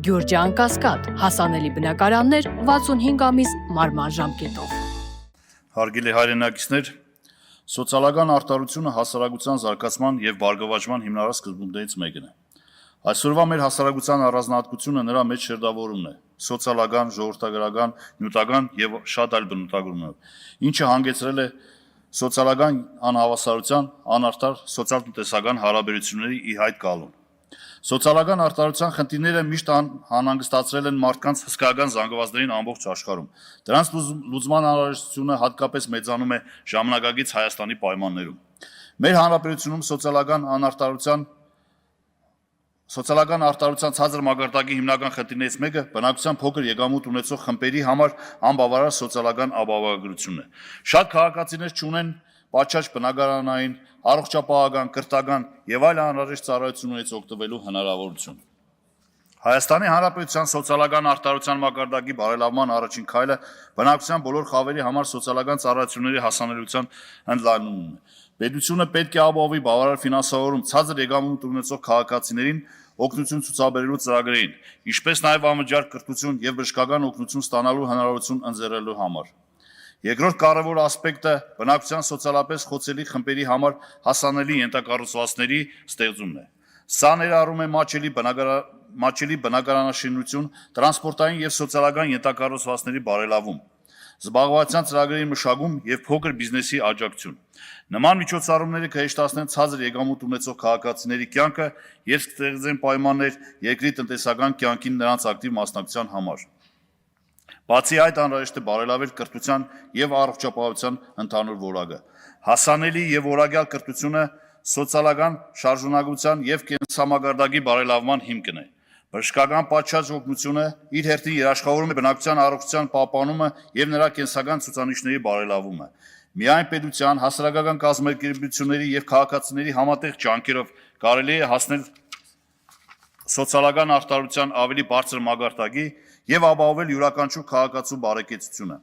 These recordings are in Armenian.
Գյուրջան Կասկադ, հասանելի բնակարաններ 65 ամիս մարման ժամկետով։ Հարգելի հայրենակիցներ, սոցիալական արտարությունը հասարակության զարգացման եւ բարգավաճման հիմնարար սկզբունքներից մեկն է։ Այսօրվա մեր հասարակության առանձնահատկությունը նրա մեջ շերտավորումն է՝ սոցիալական, ժողովրդագրական, նյութական եւ շատ այլ բնութագրումներով, ինչը հանգեցրել է սոցիալական անհավասարության, անարդար սոցիալ-տնտեսական հարաբերությունների ի հայտ գալուն։ Սոցիալական արտարության խնդիրները միշտ անհանգստացրել են մարդկանց հսկայական զանգվածներին ամբողջ աշխարհում։ Դրանց լուծման անհրաժեշտությունը հատկապես մեծանում է ժամանակակից Հայաստանի պայմաններում։ Մեր հանրապետությունում սոցիալական արտարության ցածր մակարդակի հիմնական խնդիրներից մեկը բնակչության փոքր եկամուտ ունեցող խմբերի համար անբավարար սոցիալական ապահովագրությունն է։ Շատ քաղաքացիներ չունեն պատշաճ բնակարանային, առողջապահական, կրթական եւ այլ անհրաժեշտ ծառայություններից օգտվելու հնարավորություն։ Հայաստանի Հանրապետության սոցիալական արտարության մակարդակի բարելավման առաջին քայլը բնակչության բոլոր խավերի համար սոցիալական ծառայությունների հասանելիության ընդլայնումն է։ Պետությունը պետք է ապահովի բավարար ֆինանսավորում ցածր եկամուտ ունեցող քաղաքացիներին օգնություն ցուցաբերելու ծրագրերին, ինչպես նաև անվճար կրթություն եւ բժշկական օգնություն ստանալու հնարավորություն ընձեռելու համար։ Երկրորդ կարևոր ասպեկտը բնակչության սոցիալապես խոցելի խմբերի համար հասանելի ենթակառուցվածքների ստեղծումն է։ Սա ներառում է մատչելի բնակարանաշինություն, տրանսպորտային եւ սոցիալական ենթակառուցվածքների բարելավում, զբաղվածության ծրագրերի մշակում եւ փոքր բիզնեսի աջակցություն։ Նման միջոցառումները կհեշտացնեն ցածր եկամուտ ունեցող քաղաքացիների կյանքը եւ կստեղծեն պայմաններ երկրի տնտեսական կյանքին նրանց ակտիվ մասնակցության համար։ Բացի այդ, անհրաժեշտ է բարելավել կրթության եւ առողջապահության ընդհանուր որակը։ Հասանելի եւ որակյալ կրթությունը սոցիալական շարժունակության եւ կենսամակարդակի բարելավման հիմքն է։ Բժշկական պատշաճ օգնությունը իր հերթին երաշխավորում է բնակչության առողջության պահպանումը եւ նրա կենսական ցուցանիշների բարելավումը։ Միայն պետության, հասարակական կազմակերպությունների եւ քաղաքացիների համատեղ ջանքերով կարելի է հասնել սոցիալական արտարության ավելի բարձր մակարդակի եւ ապահովել յուրաքանչյուր քաղաքացու բարեկեցությունը։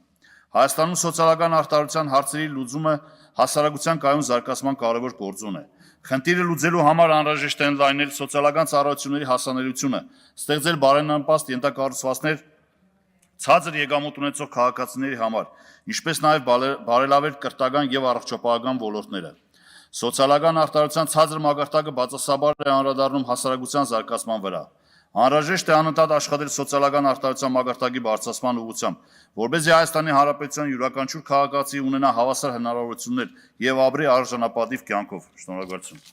Հայաստանում սոցիալական արտարության հարցերի լուծումը հասարակության կայուն զարգացման կարևոր գործոն է։ Խնդիրը լուծելու համար անհրաժեշտ է ընդլայնել սոցիալական ծառայությունների հասանելիությունը, ստեղծել բարենպաստ ենթակառուցվածքներ ցածր եկամուտ ունեցող քաղաքացիների համար, ինչպես նաև բարելավել կրթական եւ առողջապահական ոլորտները։ Սոցիալական արտարության ցածր մակարդակը բացասաբար է անդրադառնում հասարակության զարգացման վրա։ Անհրաժեշտ է անընդհատ աշխատել սոցիալական արտարության մակարդակի բարձրացման ուղղությամբ, որպեսզի Հայաստանի Հանրապետության յուրաքանչյուր քաղաքացի ունենա հավասար հնարավորություններ եւ ապրի արժանապատիվ կյանքով։ Շնորհակալություն։